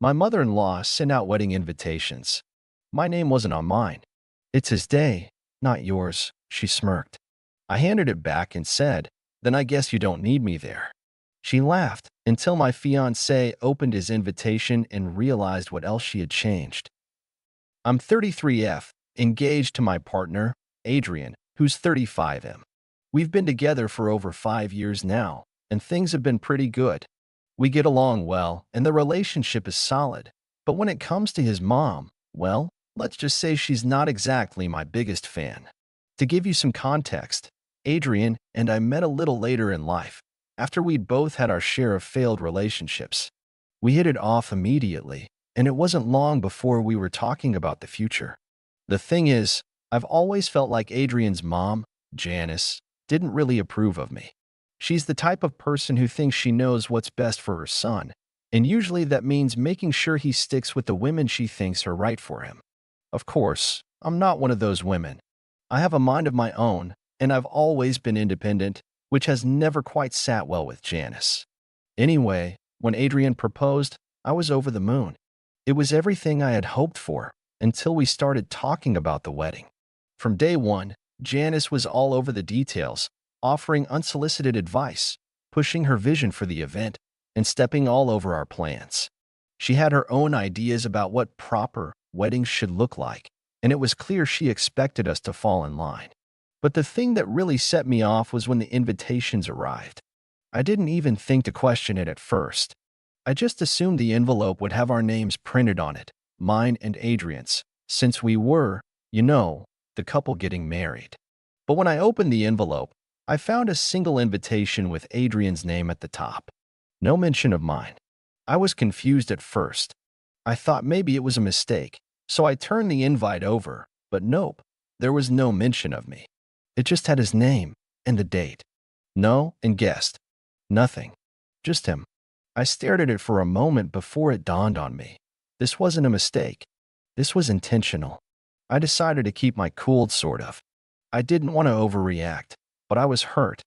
My mother-in-law sent out wedding invitations. My name wasn't on mine. It's his day, not yours, she smirked. I handed it back and said, then I guess you don't need me there. She laughed until my fiancé opened his invitation and realized what else she had changed. I'm 33F, engaged to my partner, Adrian, who's 35M. We've been together for over 5 years now, and things have been pretty good. We get along well, and the relationship is solid. But when it comes to his mom, well, let's just say she's not exactly my biggest fan. To give you some context, Adrian and I met a little later in life, after we'd both had our share of failed relationships. We hit it off immediately, and it wasn't long before we were talking about the future. The thing is, I've always felt like Adrian's mom, Janice, didn't really approve of me. She's the type of person who thinks she knows what's best for her son, and usually that means making sure he sticks with the women she thinks are right for him. Of course, I'm not one of those women. I have a mind of my own, and I've always been independent, which has never quite sat well with Janice. Anyway, when Adrian proposed, I was over the moon. It was everything I had hoped for, until we started talking about the wedding. From day one, Janice was all over the details, offering unsolicited advice, pushing her vision for the event, and stepping all over our plans. She had her own ideas about what proper weddings should look like, and it was clear she expected us to fall in line. But the thing that really set me off was when the invitations arrived. I didn't even think to question it at first. I just assumed the envelope would have our names printed on it, mine and Adrian's, since we were, the couple getting married. But when I opened the envelope, I found a single invitation with Adrian's name at the top. No mention of mine. I was confused at first. I thought maybe it was a mistake, so I turned the invite over, but nope, there was no mention of me. It just had his name and the date. No, and guessed. Nothing. Just him. I stared at it for a moment before it dawned on me. This wasn't a mistake. This was intentional. I decided to keep my cool, sort of. I didn't want to overreact, but I was hurt.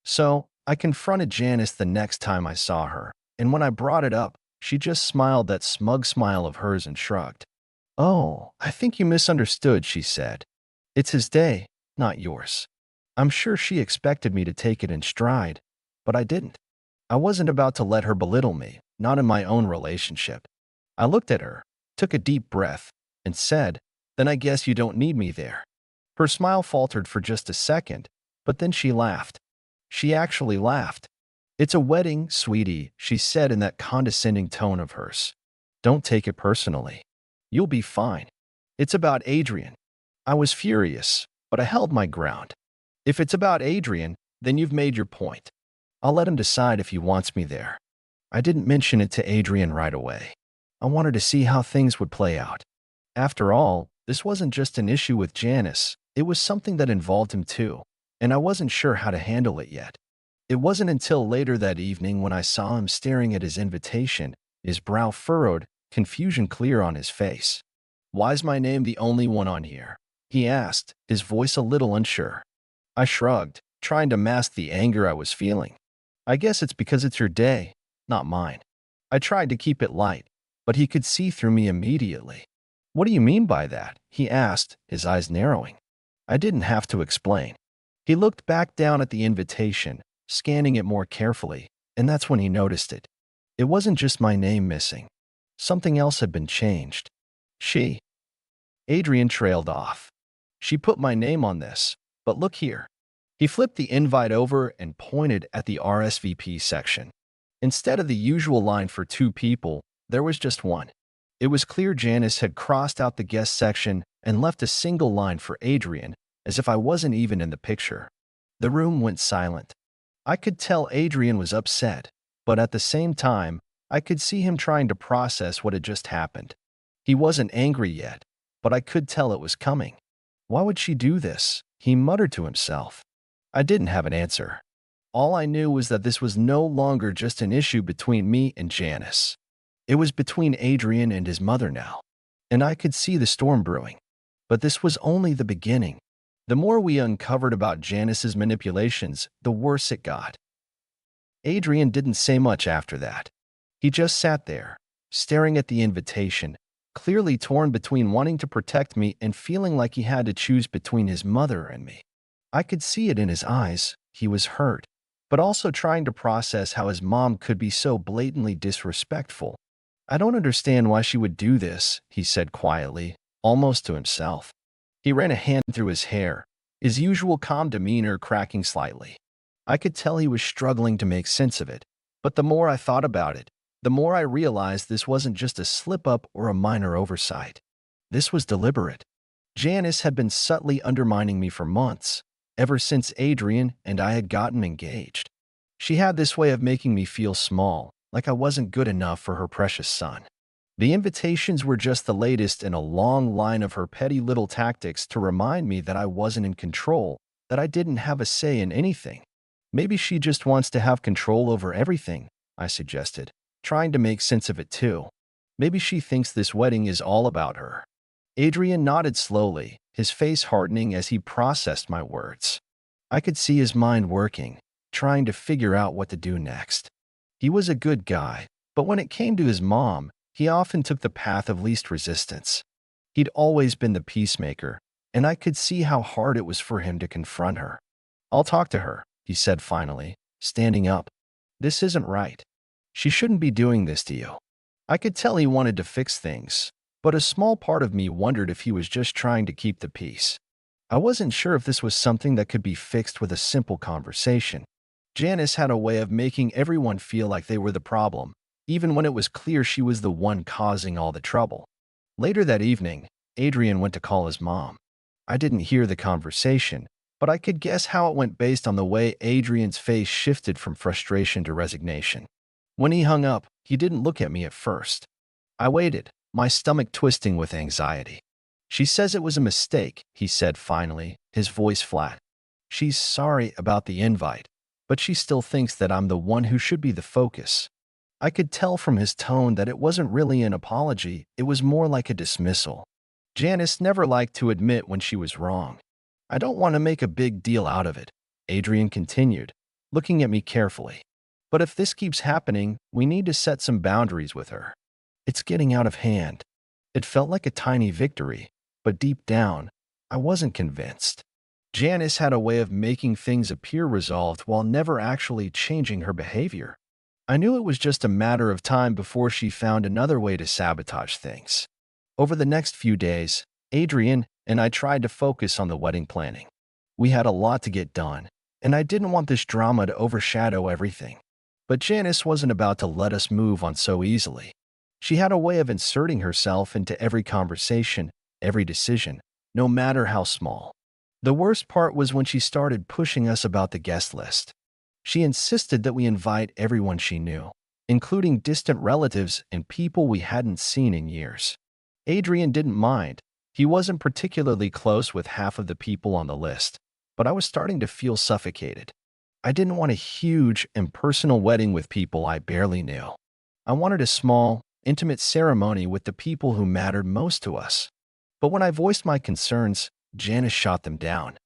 So, I confronted Janice the next time I saw her, and when I brought it up, she just smiled that smug smile of hers and shrugged. Oh, I think you misunderstood, she said. It's his day, not yours. I'm sure she expected me to take it in stride, but I didn't. I wasn't about to let her belittle me, not in my own relationship. I looked at her, took a deep breath, and said, then I guess you don't need me there. Her smile faltered for just a second, but then she laughed. She actually laughed. It's a wedding, sweetie, she said in that condescending tone of hers. Don't take it personally. You'll be fine. It's about Adrian. I was furious, but I held my ground. If it's about Adrian, then you've made your point. I'll let him decide if he wants me there. I didn't mention it to Adrian right away. I wanted to see how things would play out. After all, this wasn't just an issue with Janice, it was something that involved him too, and I wasn't sure how to handle it yet. It wasn't until later that evening when I saw him staring at his invitation, his brow furrowed, confusion clear on his face. Why's my name the only one on here? He asked, his voice a little unsure. I shrugged, trying to mask the anger I was feeling. I guess it's because it's your day, not mine. I tried to keep it light, but he could see through me immediately. What do you mean by that? He asked, his eyes narrowing. I didn't have to explain. He looked back down at the invitation, scanning it more carefully, and that's when he noticed it. It wasn't just my name missing. Something else had been changed. Adrian trailed off. She put my name on this, but look here. He flipped the invite over and pointed at the RSVP section. Instead of the usual line for 2 people, there was just one. It was clear Janice had crossed out the guest section and left a single line for Adrian, as if I wasn't even in the picture. The room went silent. I could tell Adrian was upset, but at the same time, I could see him trying to process what had just happened. He wasn't angry yet, but I could tell it was coming. Why would she do this? He muttered to himself. I didn't have an answer. All I knew was that this was no longer just an issue between me and Janice. It was between Adrian and his mother now, and I could see the storm brewing. But this was only the beginning. The more we uncovered about Janice's manipulations, the worse it got. Adrian didn't say much after that. He just sat there, staring at the invitation, clearly torn between wanting to protect me and feeling like he had to choose between his mother and me. I could see it in his eyes. He was hurt, but also trying to process how his mom could be so blatantly disrespectful. I don't understand why she would do this, he said quietly, almost to himself. He ran a hand through his hair, his usual calm demeanor cracking slightly. I could tell he was struggling to make sense of it, but the more I thought about it, the more I realized this wasn't just a slip-up or a minor oversight. This was deliberate. Janice had been subtly undermining me for months, ever since Adrian and I had gotten engaged. She had this way of making me feel small, like I wasn't good enough for her precious son. The invitations were just the latest in a long line of her petty little tactics to remind me that I wasn't in control, that I didn't have a say in anything. Maybe she just wants to have control over everything, I suggested, trying to make sense of it too. Maybe she thinks this wedding is all about her. Adrian nodded slowly, his face hardening as he processed my words. I could see his mind working, trying to figure out what to do next. He was a good guy, but when it came to his mom, he often took the path of least resistance. He'd always been the peacemaker, and I could see how hard it was for him to confront her. "I'll talk to her," he said finally, standing up. "This isn't right. She shouldn't be doing this to you." I could tell he wanted to fix things, but a small part of me wondered if he was just trying to keep the peace. I wasn't sure if this was something that could be fixed with a simple conversation. Janice had a way of making everyone feel like they were the problem, even when it was clear she was the one causing all the trouble. Later that evening, Adrian went to call his mom. I didn't hear the conversation, but I could guess how it went based on the way Adrian's face shifted from frustration to resignation. When he hung up, he didn't look at me at first. I waited, my stomach twisting with anxiety. "She says it was a mistake," he said finally, his voice flat. "She's sorry about the invite, but she still thinks that I'm the one who should be the focus." I could tell from his tone that it wasn't really an apology, it was more like a dismissal. Janice never liked to admit when she was wrong. "I don't want to make a big deal out of it," Adrian continued, looking at me carefully. "But if this keeps happening, we need to set some boundaries with her. It's getting out of hand." It felt like a tiny victory, but deep down, I wasn't convinced. Janice had a way of making things appear resolved while never actually changing her behavior. I knew it was just a matter of time before she found another way to sabotage things. Over the next few days, Adrian and I tried to focus on the wedding planning. We had a lot to get done, and I didn't want this drama to overshadow everything. But Janice wasn't about to let us move on so easily. She had a way of inserting herself into every conversation, every decision, no matter how small. The worst part was when she started pushing us about the guest list. She insisted that we invite everyone she knew, including distant relatives and people we hadn't seen in years. Adrian didn't mind. He wasn't particularly close with half of the people on the list, but I was starting to feel suffocated. I didn't want a huge, impersonal wedding with people I barely knew. I wanted a small, intimate ceremony with the people who mattered most to us. But when I voiced my concerns, Janice shot them down.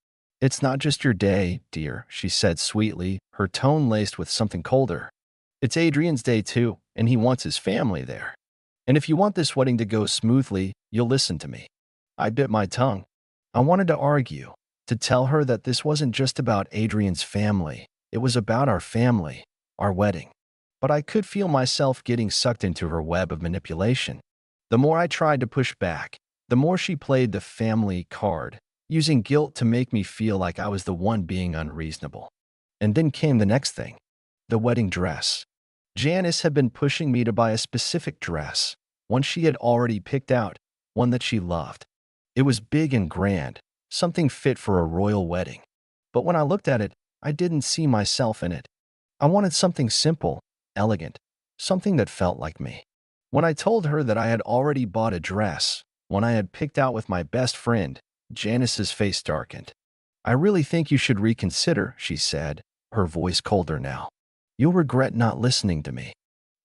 "It's not just your day, dear," she said sweetly, her tone laced with something colder. "It's Adrian's day too, and he wants his family there. And if you want this wedding to go smoothly, you'll listen to me." I bit my tongue. I wanted to argue, to tell her that this wasn't just about Adrian's family, it was about our family, our wedding. But I could feel myself getting sucked into her web of manipulation. The more I tried to push back, the more she played the family card, using guilt to make me feel like I was the one being unreasonable. And then came the next thing, the wedding dress. Janice had been pushing me to buy a specific dress, one she had already picked out, one that she loved. It was big and grand, something fit for a royal wedding. But when I looked at it, I didn't see myself in it. I wanted something simple, elegant, something that felt like me. When I told her that I had already bought a dress, one I had picked out with my best friend, Janice's face darkened. "I really think you should reconsider," she said, her voice colder now. "You'll regret not listening to me."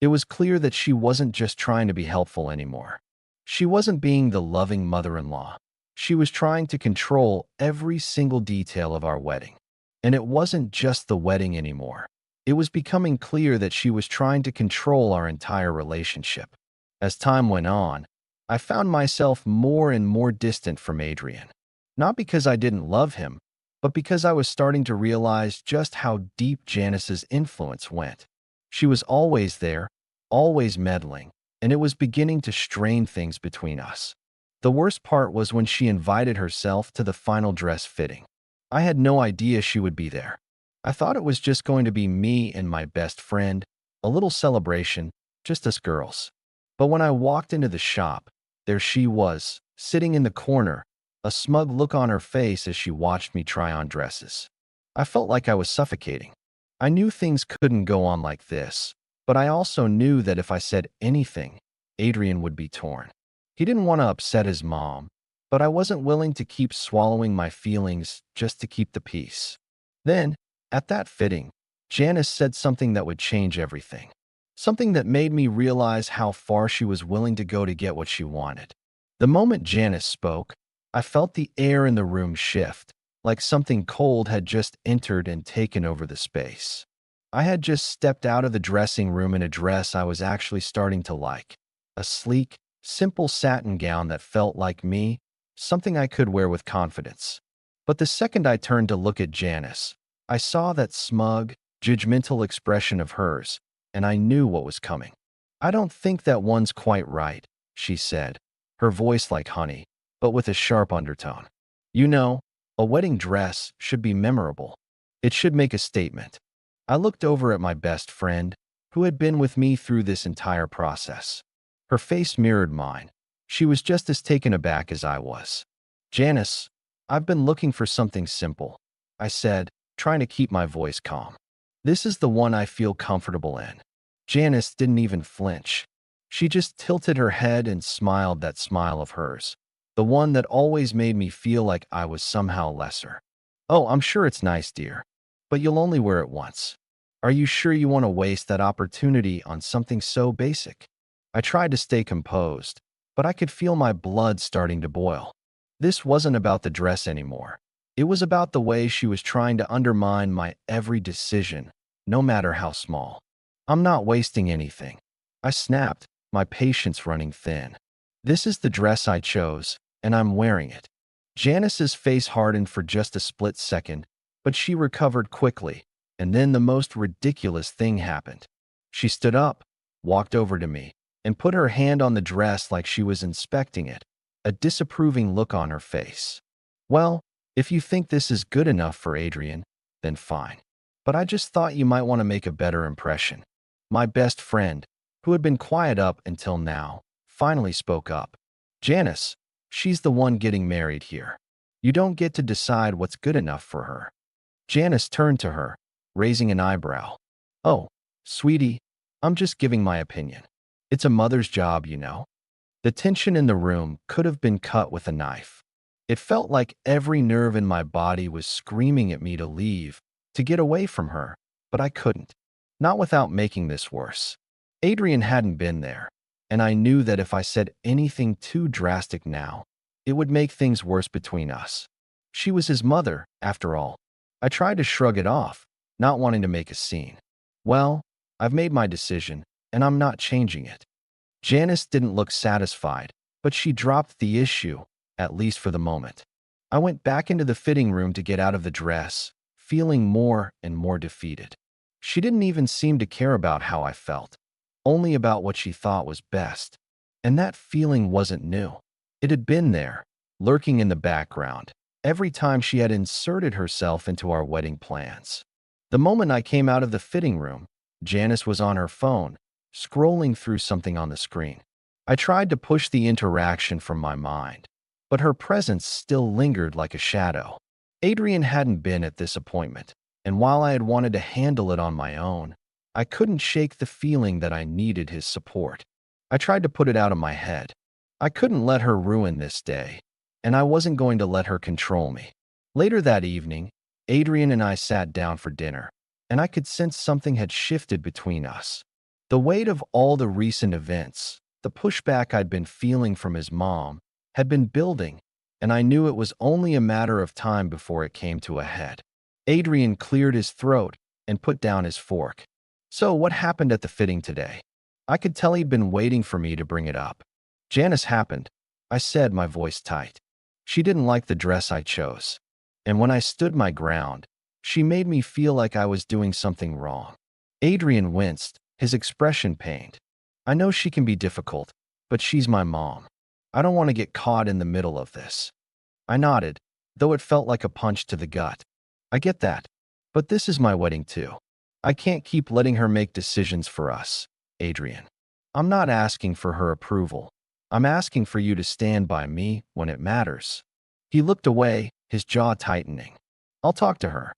It was clear that she wasn't just trying to be helpful anymore. She wasn't being the loving mother-in-law. She was trying to control every single detail of our wedding. And it wasn't just the wedding anymore. It was becoming clear that she was trying to control our entire relationship. As time went on, I found myself more and more distant from Adrian. Not because I didn't love him, but because I was starting to realize just how deep Janice's influence went. She was always there, always meddling, and it was beginning to strain things between us. The worst part was when she invited herself to the final dress fitting. I had no idea she would be there. I thought it was just going to be me and my best friend, a little celebration, just us girls. But when I walked into the shop, there she was, sitting in the corner, a smug look on her face as she watched me try on dresses. I felt like I was suffocating. I knew things couldn't go on like this, but I also knew that if I said anything, Adrian would be torn. He didn't want to upset his mom, but I wasn't willing to keep swallowing my feelings just to keep the peace. Then, at that fitting, Janice said something that would change everything. Something that made me realize how far she was willing to go to get what she wanted. The moment Janice spoke, I felt the air in the room shift, like something cold had just entered and taken over the space. I had just stepped out of the dressing room in a dress I was actually starting to like. A sleek, simple satin gown that felt like me, something I could wear with confidence. But the second I turned to look at Janice, I saw that smug, judgmental expression of hers, and I knew what was coming. "I don't think that one's quite right," she said, her voice like honey, but with a sharp undertone. "You know, a wedding dress should be memorable. It should make a statement." I looked over at my best friend, who had been with me through this entire process. Her face mirrored mine. She was just as taken aback as I was. "Janice, I've been looking for something simple," I said, trying to keep my voice calm. "This is the one I feel comfortable in." Janice didn't even flinch. She just tilted her head and smiled that smile of hers, the one that always made me feel like I was somehow lesser. "Oh, I'm sure it's nice, dear, but you'll only wear it once. Are you sure you want to waste that opportunity on something so basic?" I tried to stay composed, but I could feel my blood starting to boil. This wasn't about the dress anymore. It was about the way she was trying to undermine my every decision, no matter how small. "I'm not wasting anything," I snapped, my patience running thin. "This is the dress I chose, and I'm wearing it." Janice's face hardened for just a split second, but she recovered quickly, and then the most ridiculous thing happened. She stood up, walked over to me, and put her hand on the dress like she was inspecting it, a disapproving look on her face. "Well, if you think this is good enough for Adrian, then fine. But I just thought you might want to make a better impression." My best friend, who had been quiet up until now, finally spoke up. "Janice, she's the one getting married here. You don't get to decide what's good enough for her." Janice turned to her, raising an eyebrow. "Oh, sweetie, I'm just giving my opinion. It's a mother's job, you know." The tension in the room could have been cut with a knife. It felt like every nerve in my body was screaming at me to leave, to get away from her, but I couldn't. Not without making this worse. Adrian hadn't been there, and I knew that if I said anything too drastic now, it would make things worse between us. She was his mother, after all. I tried to shrug it off, not wanting to make a scene. "Well, I've made my decision, and I'm not changing it." Janice didn't look satisfied, but she dropped the issue, at least for the moment. I went back into the fitting room to get out of the dress, feeling more and more defeated. She didn't even seem to care about how I felt, only about what she thought was best. And that feeling wasn't new. It had been there, lurking in the background, every time she had inserted herself into our wedding plans. The moment I came out of the fitting room, Janice was on her phone, scrolling through something on the screen. I tried to push the interaction from my mind, but her presence still lingered like a shadow. Adrian hadn't been at this appointment, and while I had wanted to handle it on my own, I couldn't shake the feeling that I needed his support. I tried to put it out of my head. I couldn't let her ruin this day, and I wasn't going to let her control me. Later that evening, Adrian and I sat down for dinner, and I could sense something had shifted between us. The weight of all the recent events, the pushback I'd been feeling from his mom, had been building, and I knew it was only a matter of time before it came to a head. Adrian cleared his throat and put down his fork. "So what happened at the fitting today?" I could tell he'd been waiting for me to bring it up. Janice happened, I said, my voice tight. She didn't like the dress I chose. And when I stood my ground, she made me feel like I was doing something wrong. Adrian winced, his expression pained. I know she can be difficult, but she's my mom. I don't want to get caught in the middle of this. I nodded, though it felt like a punch to the gut. I get that. But this is my wedding too. I can't keep letting her make decisions for us, Adrian. I'm not asking for her approval. I'm asking for you to stand by me when it matters. He looked away, his jaw tightening. I'll talk to her.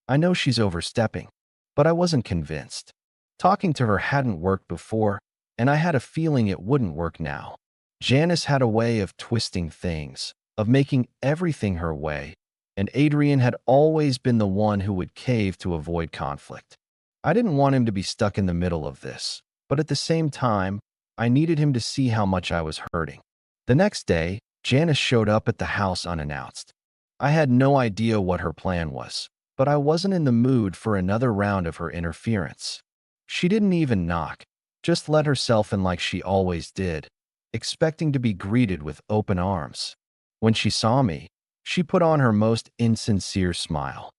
I know she's overstepping, but I wasn't convinced. Talking to her hadn't worked before, and I had a feeling it wouldn't work now. Janice had a way of twisting things, of making everything her way, and Adrian had always been the one who would cave to avoid conflict. I didn't want him to be stuck in the middle of this, but at the same time, I needed him to see how much I was hurting. The next day, Janice showed up at the house unannounced. I had no idea what her plan was, but I wasn't in the mood for another round of her interference. She didn't even knock, just let herself in like she always did, expecting to be greeted with open arms. When she saw me, she put on her most insincere smile.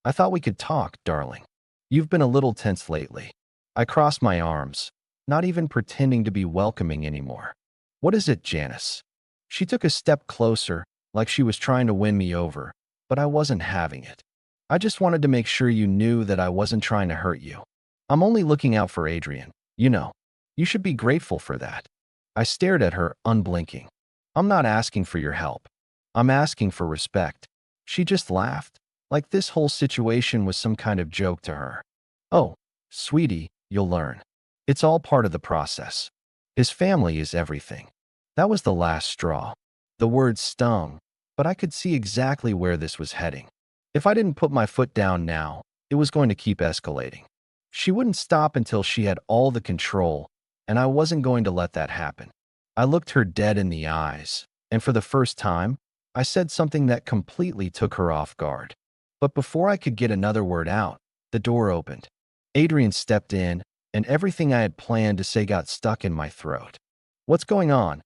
I thought we could talk, darling. You've been a little tense lately. I crossed my arms, not even pretending to be welcoming anymore. What is it, Janice? She took a step closer, like she was trying to win me over, but I wasn't having it. I just wanted to make sure you knew that I wasn't trying to hurt you. I'm only looking out for Adrian, you know. You should be grateful for that. I stared at her, unblinking. I'm not asking for your help. I'm asking for respect. She just laughed, like this whole situation was some kind of joke to her. Oh, sweetie, you'll learn. It's all part of the process. His family is everything. That was the last straw. The words stung, but I could see exactly where this was heading. If I didn't put my foot down now, it was going to keep escalating. She wouldn't stop until she had all the control, and I wasn't going to let that happen. I looked her dead in the eyes, and for the first time, I said something that completely took her off guard. But before I could get another word out, the door opened. Adrian stepped in, and everything I had planned to say got stuck in my throat. What's going on?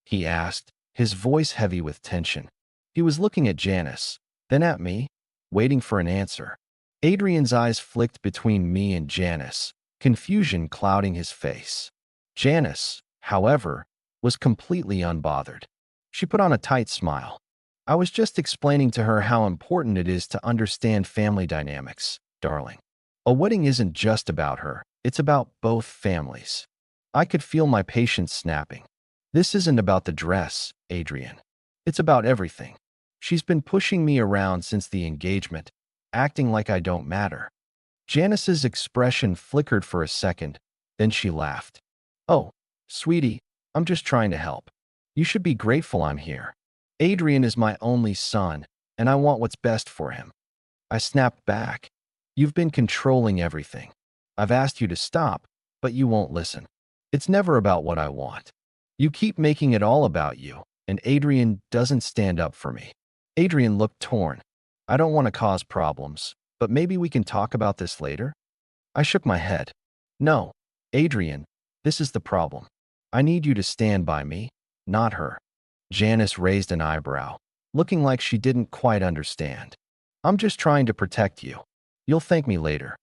He asked, his voice heavy with tension. He was looking at Janice, then at me, waiting for an answer. Adrian's eyes flicked between me and Janice, confusion clouding his face. Janice, however, was completely unbothered. She put on a tight smile. I was just explaining to her how important it is to understand family dynamics, darling. A wedding isn't just about her, it's about both families. I could feel my patience snapping. This isn't about the dress, Adrian. It's about everything. She's been pushing me around since the engagement, acting like I don't matter. Janice's expression flickered for a second, then she laughed. Oh, sweetie, I'm just trying to help. You should be grateful I'm here. Adrian is my only son, and I want what's best for him. I snapped back. You've been controlling everything. I've asked you to stop, but you won't listen. It's never about what I want. You keep making it all about you, and Adrian doesn't stand up for me. Adrian looked torn. I don't want to cause problems, but maybe we can talk about this later? I shook my head. No, Adrian, this is the problem. I need you to stand by me, not her. Janice raised an eyebrow, looking like she didn't quite understand. I'm just trying to protect you. You'll thank me later.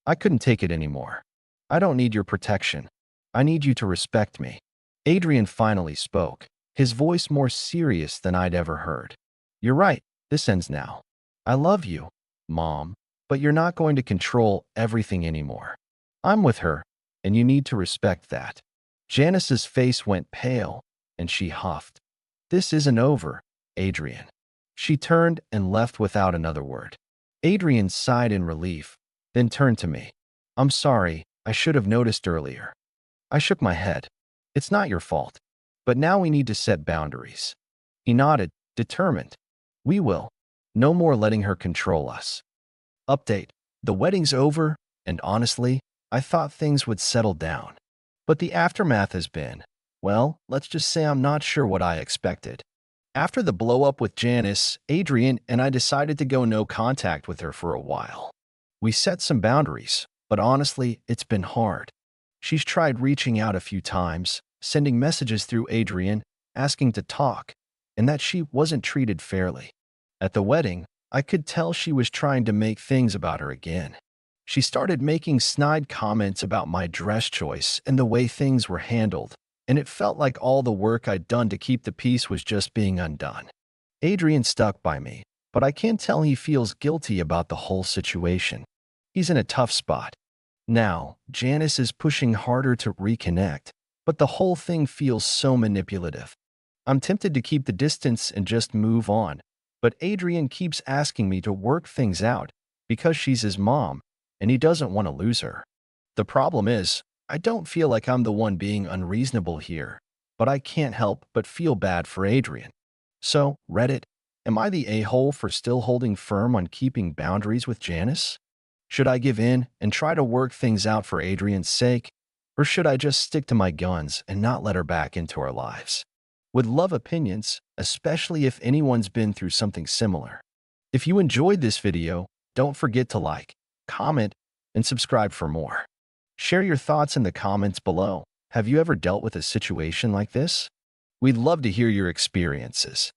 I couldn't take it anymore. I don't need your protection. I need you to respect me. Adrian finally spoke, his voice more serious than I'd ever heard. You're right, this ends now. I love you, Mom, but you're not going to control everything anymore. I'm with her, and you need to respect that. Janice's face went pale, and she huffed. This isn't over, Adrian. She turned and left without another word. Adrian sighed in relief, then turned to me. I'm sorry, I should have noticed earlier. I shook my head. It's not your fault. But now we need to set boundaries. He nodded, determined. We will. No more letting her control us. Update. The wedding's over, and honestly, I thought things would settle down. But the aftermath has been, well, let's just say I'm not sure what I expected. After the blow-up with Janice, Adrian and I decided to go no contact with her for a while. We set some boundaries, but honestly, it's been hard. She's tried reaching out a few times, sending messages through Adrian, asking to talk, and that she wasn't treated fairly. At the wedding, I could tell she was trying to make things about her again. She started making snide comments about my dress choice and the way things were handled, and it felt like all the work I'd done to keep the peace was just being undone. Adrian stuck by me, but I can tell he feels guilty about the whole situation. He's in a tough spot. Now, Janice is pushing harder to reconnect, but the whole thing feels so manipulative. I'm tempted to keep the distance and just move on, but Adrian keeps asking me to work things out because she's his mom, and he doesn't want to lose her. The problem is, I don't feel like I'm the one being unreasonable here, but I can't help but feel bad for Adrian. So, Reddit, am I the a-hole for still holding firm on keeping boundaries with Janice? Should I give in and try to work things out for Adrian's sake, or should I just stick to my guns and not let her back into our lives? Would love opinions, especially if anyone's been through something similar. If you enjoyed this video, don't forget to like, comment, and subscribe for more. Share your thoughts in the comments below. Have you ever dealt with a situation like this? We'd love to hear your experiences.